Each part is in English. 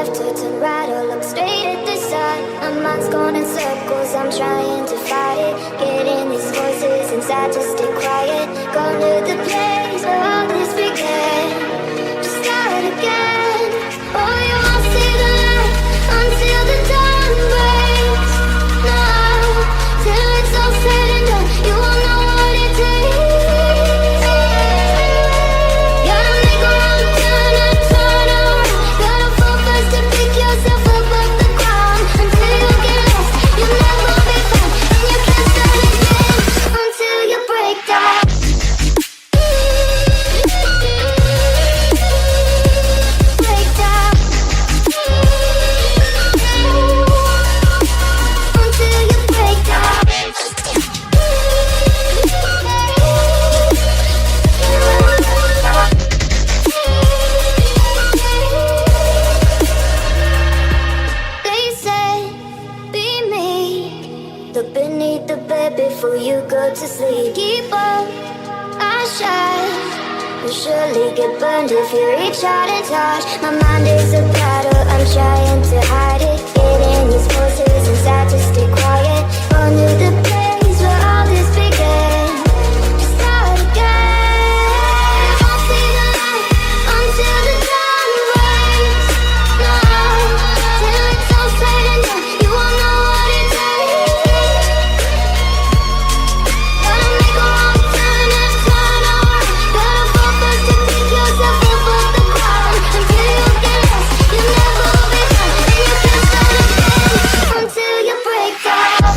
left or turn right or look straight at the sun. My mind's going in circles, I'm trying to fight it. Getting these voices inside to stay quiet. Gone to the place where all this began. Just start again. Oh, you won't see the light until the dawn breaks. No, till it's all said and done, you won't know what it takes. Gotta make a wrong turn and turn around. Gotta fall fast to pick yourself up off the ground. Until you get lost, you'll never be found. And you can't start again until you break down. Break down. Until you break down. They say, be me. Look beneath the bed before you go to sleep. Keep up, I shine. You'll surely get burned if you reach out and touch. My mind is a battle, I'm trying to hide it. Getting these voices inside to stay quiet. Under the place where all this began. Just start again. Won't see the light until the dawn breaks. No, till it's all said and done, you won't know what it takes. Gotta make a wrong turn and turn around. Gotta fall fast to pick yourself up off the ground. Until you get lost, you'll never be found. And you can't start again until you break down.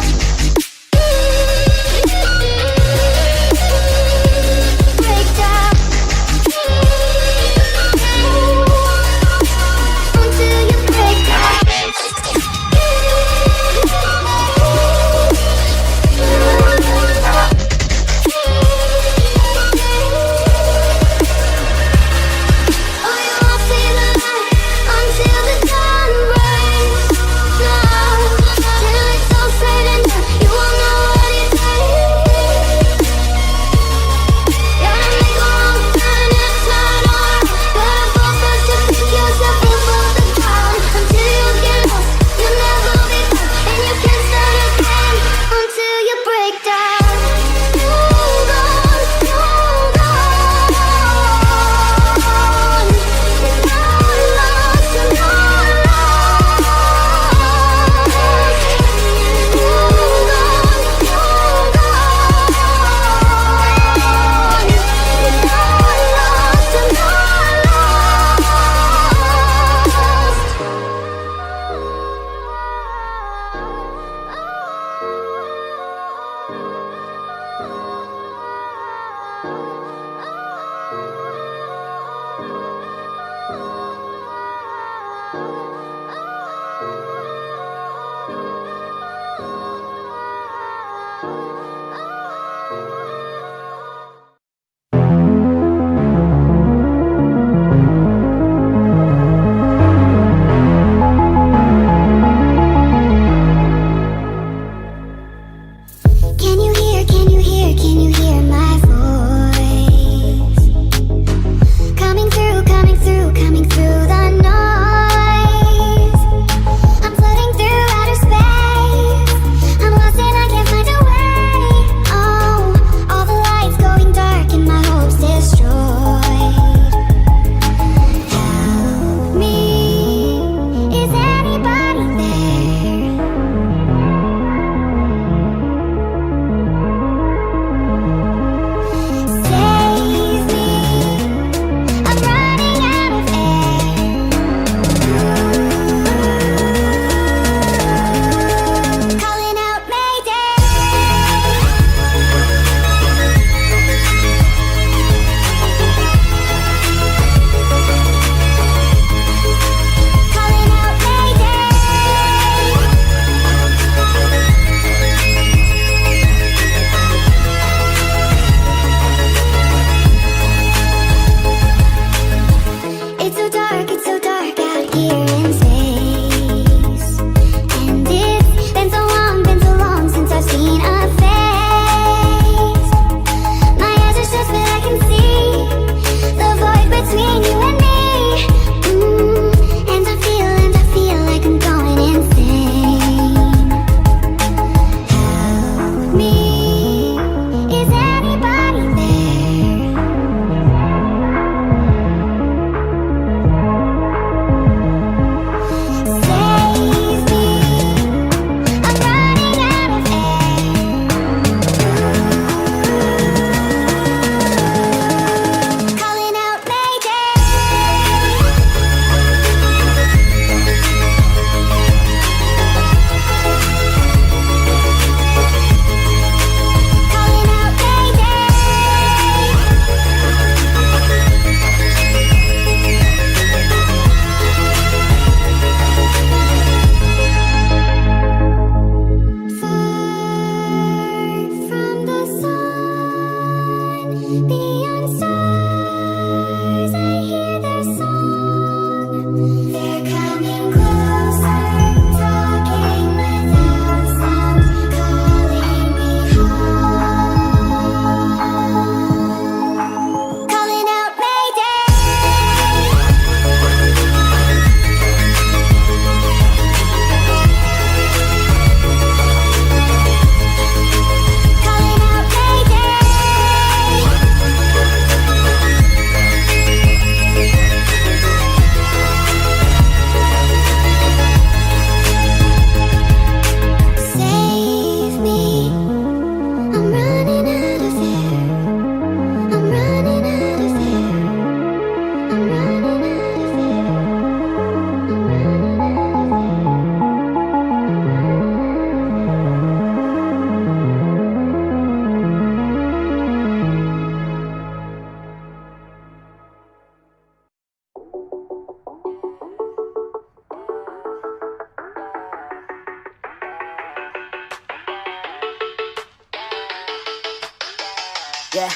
Yeah.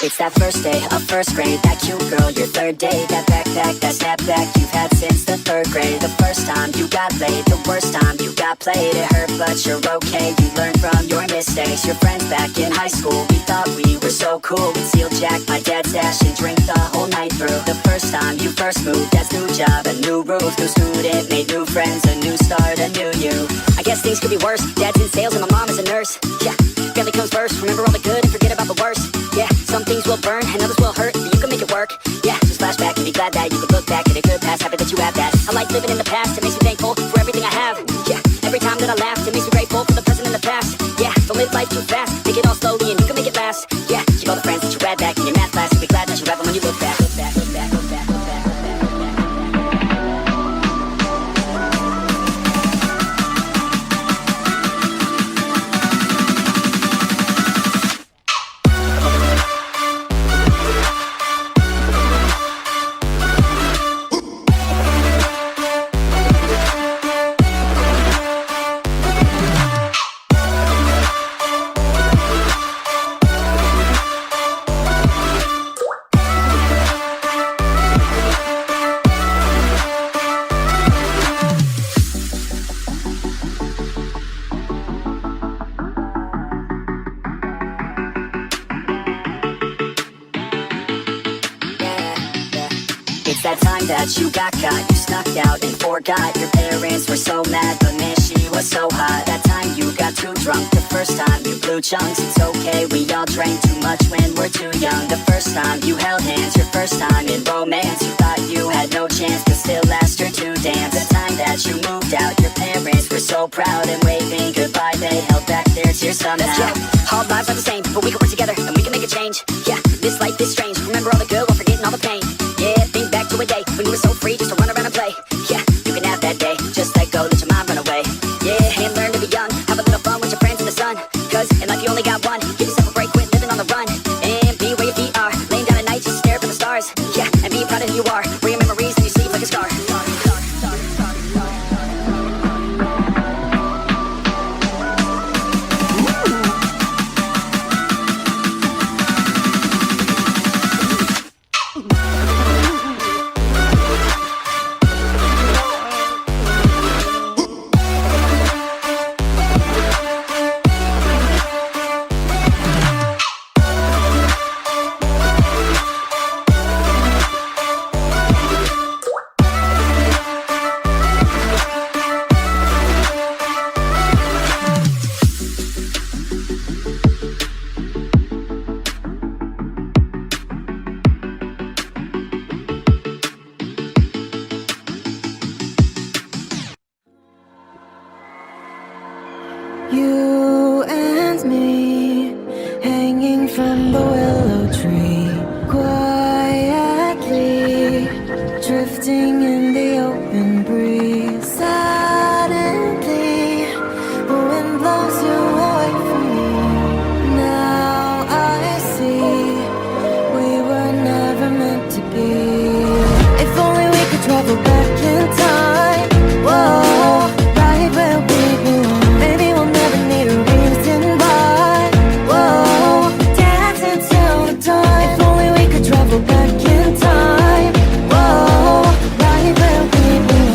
It's that first day of first grade, that cute girl, your third day, that backpack, that snapback you've had since the third grade. The first time you got laid, the worst time you got played. It hurt, but you're okay, you learned from your mistakes. Your friends back in high school, we thought we were so cool. We'd seal jack my dad's stash and drink the whole night through. The first time you first moved, that's new job, a new roof, new student, made new friends, a new start, a new you. I guess things could be worse, dad's in sales and my mom is a nurse. Yeah, family comes first, remember all the good and forget about the worst. Yeah, some things will burn and others will hurt, but you can make it work. Yeah, just flashback and be glad that you could look back at a good past, happy that you have that. I like living in the past, it makes me thankful for everything I have. Yeah, every time that I laugh, it makes me grateful for the present and the past. Yeah, don't live life too fast, take it all slowly and you can make it last. Yeah, keep all the friends that you had back in your math class, and be glad that you have them when you look back. Look back, look back, look back, look back, look back, look back. It's that time that you got caught, you snuck out and forgot. Your parents were so mad, but man, she was so hot. That time you got too drunk, the first time you blew chunks. It's okay, we all drank too much when we're too young. The first time you held hands, your first time in romance. You thought you had no chance, but still asked her to dance. The time that you moved out, your parents were so proud, and waving goodbye, they held back their tears somehow. Yeah, all lives are the same, but we can work together and we can make a change. Yeah, this life is strange, remember all the good while forgetting all the pain. Yeah, think back to a day when you were so free just to run around and play. Yeah, you can have that day, just let go, let your mind run away. Yeah, and learn to be young, have a little fun with your friends in the sun. Cause in life you only got one, give yourself a break, quit living on the run. And be where your feet are, laying down at night just stare up at the stars. Yeah, and be proud of who you are, bring your memories and you sleep like a star. You and me, hanging from the willow tree, quietly drifting in the open breeze. Suddenly, the wind blows you away from me. Now I see we were never meant to be. If only we could travel back in time. Whoa, right where we belong. Maybe we'll never need a reason why. Whoa, dance until the dawn. If only we could travel back in time. Whoa, right where we belong.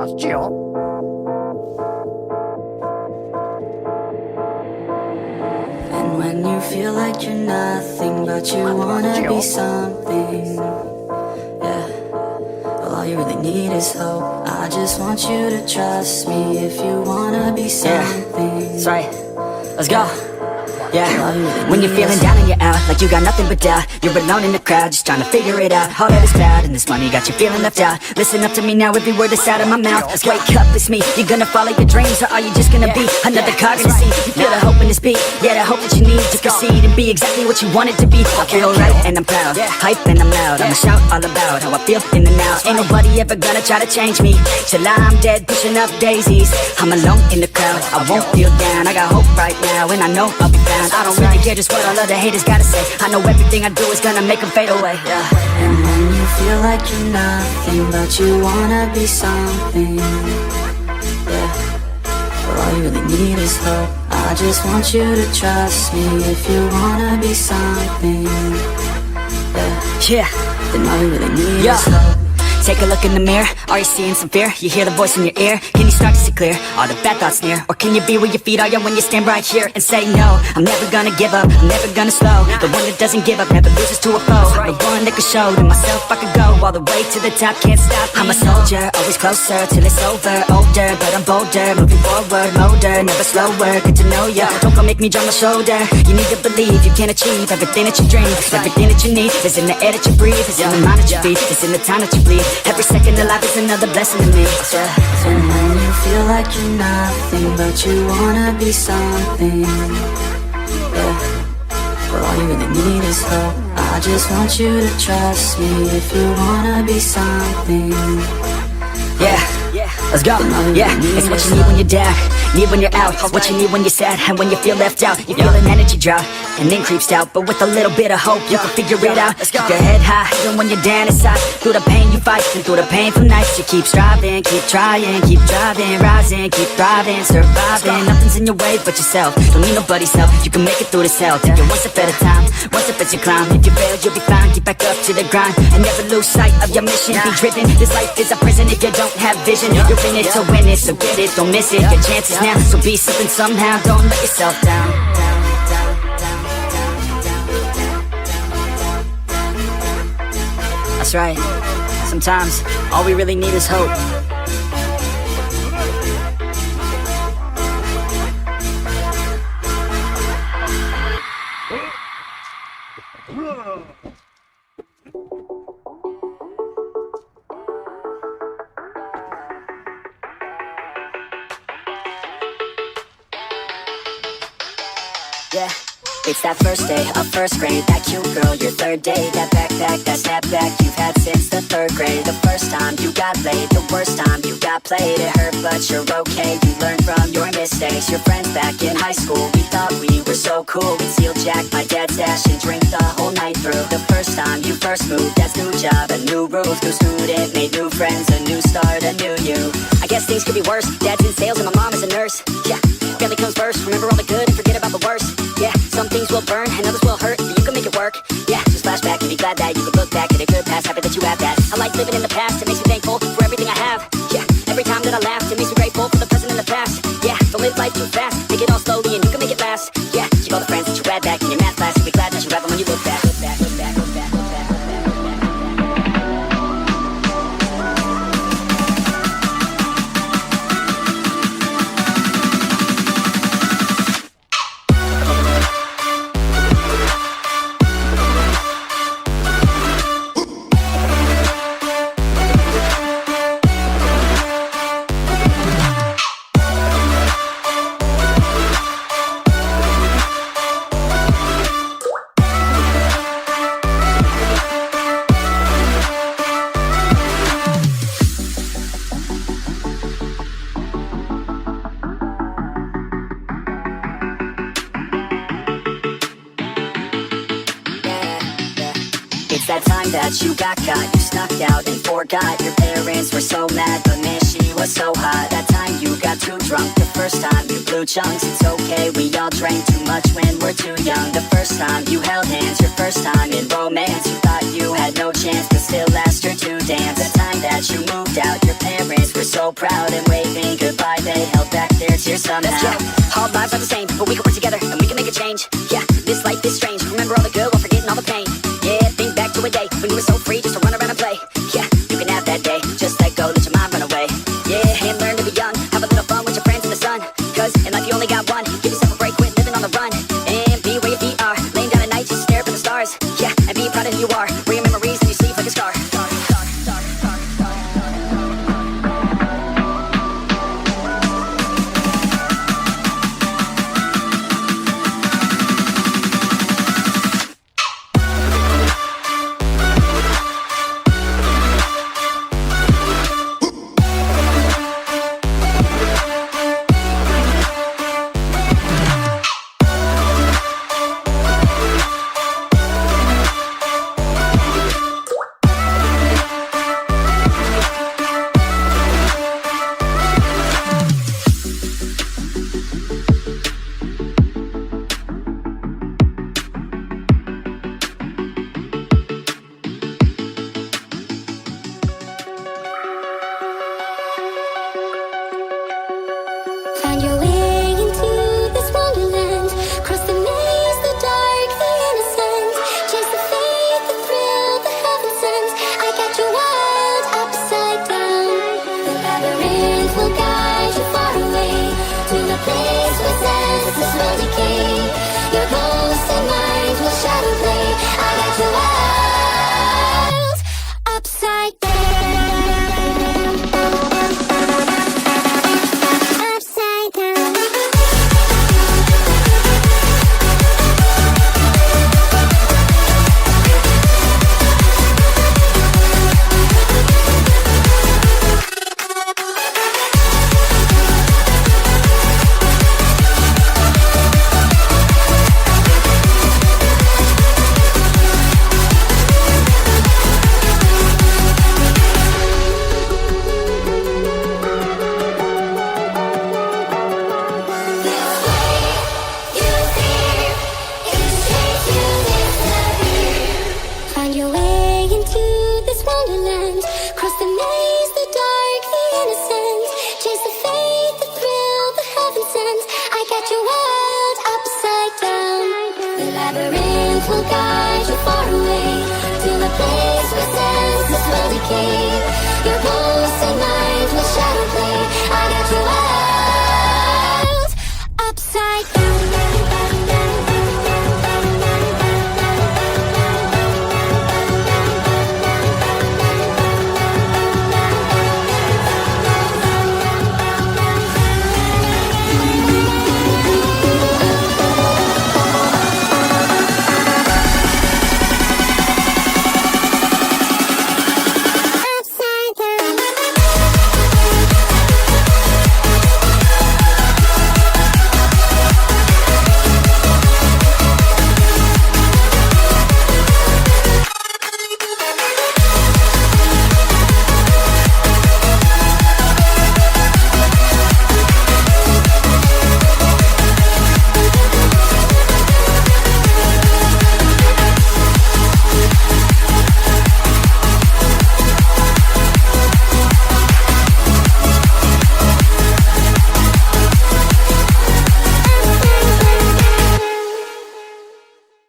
And when you feel like you're nothing, but you wanna be something, yeah. Well, all you really need is hope. I just want you to trust me if you wanna be something. Yeah, that's right. Let's go. Yeah, when you're feeling down and you're out, like you got nothing but doubt, you're alone in the crowd, just trying to figure it out. All that is bad, and this money got you feeling left out. Listen up to me now, every word that's out of my mouth. Wake up, it's me. You gonna follow your dreams, or are you just gonna be another cog in the scene? You feel the hope in this beat, yeah, the hope that you need to proceed and be exactly what you want it to be. I feel right and I'm proud, hype and I'm loud. I'ma shout all about how I feel in the now. Ain't nobody ever gonna try to change me till I'm dead, pushing up daisies. I'm alone in the crowd, I won't feel down. I got hope right now, and I know I'll be found. I don't really care just what all other haters gotta say. I know everything I do is gonna make them fade away, yeah. And when you feel like you're nothing, but you wanna be something, yeah. Well, all you really need is hope. I just want you to trust me if you wanna be something, yeah. Yeah, then all you really need is hope. Take a look in the mirror, are you seeing some fear? You hear the voice in your ear, can you start to see clear? All the bad thoughts near, or can you be where your feet are ya when you stand right here and say no? I'm never gonna give up, I'm never gonna slow. The one that doesn't give up never loses to a foe. The one that can show to myself I could go all the way to the top, can't stop me. I'm a soldier, always closer till it's over. Older, but I'm bolder, moving forward, motor, never slower. Good to know ya, don't go make me drop my shoulder. You need to believe you can achieve everything that you dream. Everything that you need is in the air that you breathe, it's in the mind that you feed, it's in the time that you bleed. Every second of life is another blessing to me, yeah. And when you feel like you're nothing, but you wanna be something, yeah. Well, all you really need is hope. I just want you to trust me if you wanna be something, yeah. Let's go, yeah, it's what you need when you're down, need when you're out, what you need when you're sad, and when you feel left out. You feel an energy drop, and then creeps out, but with a little bit of hope, you can figure it out. Keep your head high, even when you're down inside. Through the pain you fight, and through the painful nights, you keep striving, keep trying, keep driving, rising, keep thriving, surviving. Nothing's in your way but yourself, don't need nobody's help. You can make it through this hell, take it one step at a time, one step as you climb. If you fail, you'll be fine, get back up to the grind, and never lose sight of your mission. Be driven, this life is a prison if you don't have vision. You're in it to win it, so get it, don't miss it. Your chances now, so be something somehow. Don't let yourself down. That's right. Sometimes all we really need is hope. Yeah, it's that first day of first grade. That cute girl, your third day. That backpack, that snapback you've had since the third grade. The first time you got laid, the worst time you got played. It hurt, but you're okay. You learned from your mistakes. Your friends back in high school, we thought we were so cool. We'd steal Jack, my dad's stash, and drink the whole night through. The first time you first moved, that's new job, a new roof, new student, made new friends, a new start, a new you. I guess things could be worse. Dad's in sales and my mom is a nurse. Yeah, family comes first. Remember all the good and forget about the worst. Yeah, some things will burn and others will hurt, but you can make it work. Yeah, just flashback and be glad that you could look back at a good past, happy that you have that. I like living in the past, it makes me thankful for everything I have. Yeah, every time that I laugh, it makes me grateful for the present and the past. Yeah, don't live life too fast, take it all slowly and you can make it last. Yeah, keep all the friends that you had back in your math class, and be glad that you have them when you look back. Look back, look back, look back, look back, look back, look back. It's that time that you got caught, you snuck out and forgot. Your parents were so mad, but man, she was so hot. That time you got too drunk, the first time you blew chunks. It's okay, we all drank too much when we're too young. The first time you held hands, your first time in romance. You thought you had no chance, but still asked her to dance. The time that you moved out, your parents were so proud and waving goodbye. They held back their tears somehow. Let's go. All lives are the same, but we can work together and we can make a change. Yeah, this life is strange. Remember all the good while forgetting all the pain. Yeah, think back to a day when you were so free just to run around and play. Yeah, you can have that day. Just let go, let your mind run away. Yeah, and learn to be young. Have a little fun with your friends in the sun. Cause in life you only got one. Give yourself a break, quit living on the run. And be where your feet are. Laying down at night, just stare up at the stars. Yeah, and be proud of who you are. Bring your memories and you sleep like a scar. Find your way into this wonderland. Cross the maze, the dark, the innocent. Chase the faith, the thrill, the heaven sent. I got you wild, upside down. The labyrinth will guide you far away to a place where senses will decay. Your ghost and mind will shadow play. I got you wild, upside down. Upside down. Find your way into this wonderland. Cross the maze, the dark, the innocent. Chase the faith, the thrill, the heaven sent. I got you wild, upside down. The labyrinth will guide you far away to a place where senses will decay. Your ghost and mind will shadow.